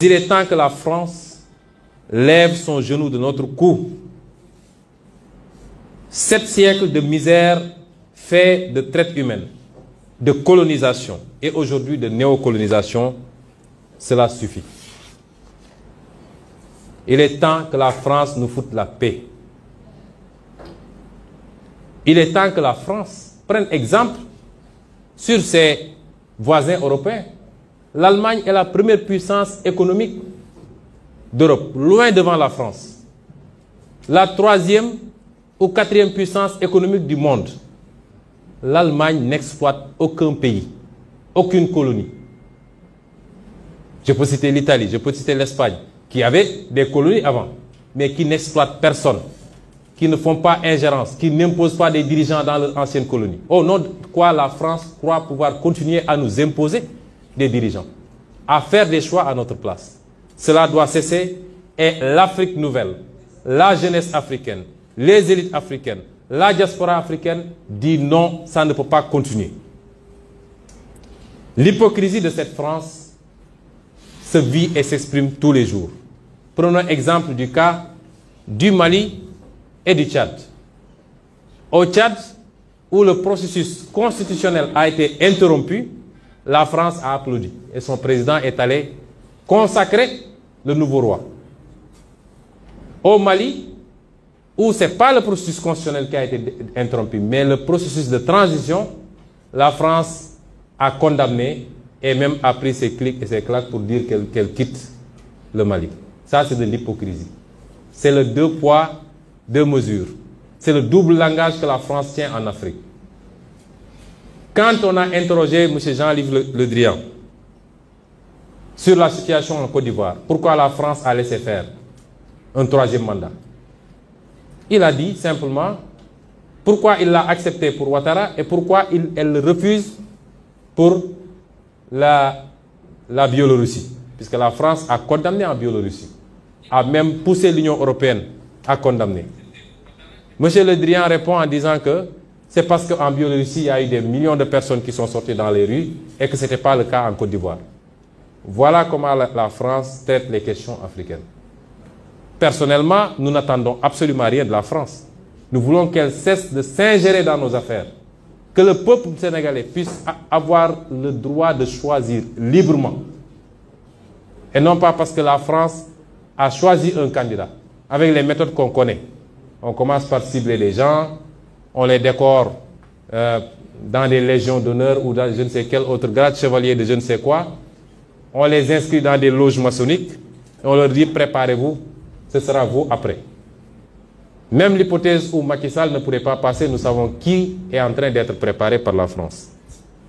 Il est temps que la France lève son genou de notre cou. 7 siècles de misère fait de traite humaine, de colonisation et aujourd'hui de néocolonisation, cela suffit. Il est temps que la France nous foute la paix. Il est temps que la France prenne exemple sur ses voisins européens. L'Allemagne est la première puissance économique d'Europe, loin devant la France. La 3e ou 4e puissance économique du monde. L'Allemagne n'exploite aucun pays, aucune colonie. Je peux citer l'Italie, je peux citer l'Espagne, qui avait des colonies avant, mais qui n'exploitent personne, qui ne font pas ingérence, qui n'imposent pas des dirigeants dans leur ancienne colonie. Au nom de quoi la France croit pouvoir continuer à nous imposer des dirigeants, à faire des choix à notre place. Cela doit cesser et l'Afrique nouvelle, la jeunesse africaine, les élites africaines, la diaspora africaine dit non, ça ne peut pas continuer. L'hypocrisie de cette France se vit et s'exprime tous les jours. Prenons exemple du cas du Mali et du Tchad. Au Tchad, où le processus constitutionnel a été interrompu, la France a applaudi et son président est allé consacrer le nouveau roi. Au Mali, où ce n'est pas le processus constitutionnel qui a été interrompu, mais le processus de transition, la France a condamné et même a pris ses clics et ses claques pour dire qu'elle quitte le Mali. Ça, c'est de l'hypocrisie. C'est le 2 poids, 2 mesures. C'est le double langage que la France tient en Afrique. Quand on a interrogé M. Jean-Yves Le Drian sur la situation en Côte d'Ivoire, pourquoi la France a laissé faire un 3e mandat, il a dit simplement pourquoi il l'a accepté pour Ouattara et pourquoi elle le refuse pour la Biélorussie. Puisque la France a condamné en Biélorussie, a même poussé l'Union européenne à condamner. M. Le Drian répond en disant que c'est parce qu'en Biélorussie, il y a eu des millions de personnes qui sont sorties dans les rues et que ce n'était pas le cas en Côte d'Ivoire. Voilà comment la France traite les questions africaines. Personnellement, nous n'attendons absolument rien de la France. Nous voulons qu'elle cesse de s'ingérer dans nos affaires. Que le peuple sénégalais puisse avoir le droit de choisir librement. Et non pas parce que la France a choisi un candidat, avec les méthodes qu'on connaît. On commence par cibler les gens, on les décore dans des légions d'honneur ou dans je ne sais quel autre grade, chevalier de je ne sais quoi. On les inscrit dans des loges maçonniques et on leur dit préparez-vous, ce sera vous après. Même l'hypothèse où Macky Sall ne pourrait pas passer, nous savons qui est en train d'être préparé par la France.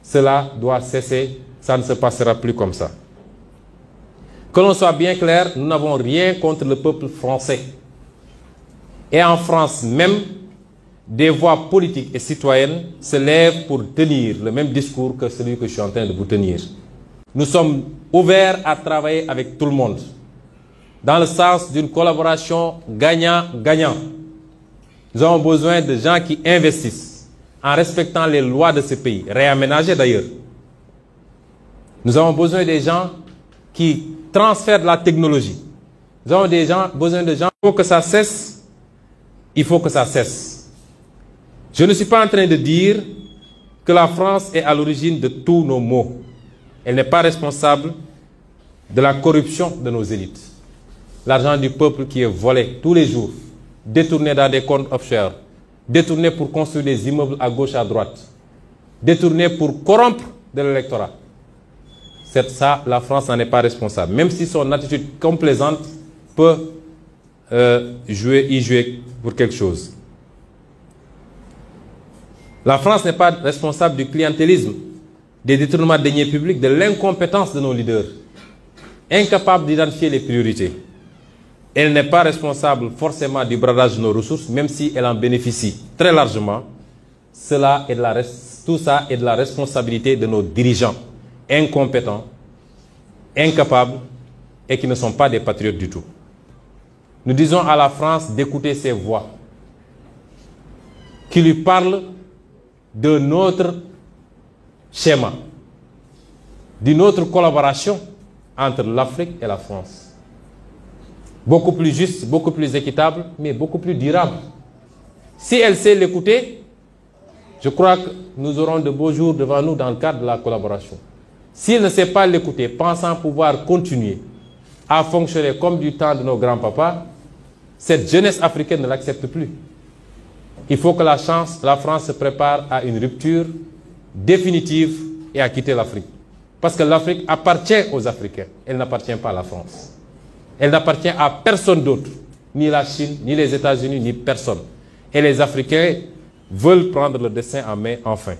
Cela doit cesser, ça ne se passera plus comme ça. Que l'on soit bien clair, nous n'avons rien contre le peuple français. Et en France même, des voix politiques et citoyennes se lèvent pour tenir le même discours que celui que je suis en train de vous tenir. Nous sommes ouverts à travailler avec tout le monde, dans le sens d'une collaboration gagnant-gagnant. Nous avons besoin de gens qui investissent en respectant les lois de ce pays, réaménagées d'ailleurs. Nous avons besoin des gens qui transfèrent de la technologie. Nous avons besoin de gens. Il faut que ça cesse. Il faut que ça cesse. Je ne suis pas en train de dire que la France est à l'origine de tous nos maux. Elle n'est pas responsable de la corruption de nos élites. L'argent du peuple qui est volé tous les jours, détourné dans des comptes offshore, détourné pour construire des immeubles à gauche, à droite, détourné pour corrompre de l'électorat. C'est ça, la France n'en est pas responsable. Même si son attitude complaisante peut y jouer pour quelque chose. La France n'est pas responsable du clientélisme, des détournements de deniers publics, de l'incompétence de nos leaders, incapables d'identifier les priorités. Elle n'est pas responsable forcément du bradage de nos ressources, même si elle en bénéficie très largement. Tout ça est de la responsabilité de nos dirigeants, incompétents, incapables et qui ne sont pas des patriotes du tout. Nous disons à la France d'écouter ces voix qui lui parlent de notre schéma, d'une autre collaboration entre l'Afrique et la France. Beaucoup plus juste, beaucoup plus équitable, mais beaucoup plus durable. Si elle sait l'écouter, je crois que nous aurons de beaux jours devant nous dans le cadre de la collaboration. Si elle ne sait pas l'écouter, pensant pouvoir continuer à fonctionner comme du temps de nos grands-papas, cette jeunesse africaine ne l'accepte plus. Il faut que la France se prépare à une rupture définitive et à quitter l'Afrique. Parce que l'Afrique appartient aux Africains, elle n'appartient pas à la France. Elle n'appartient à personne d'autre, ni la Chine, ni les États-Unis, ni personne. Et les Africains veulent prendre le destin en main enfin.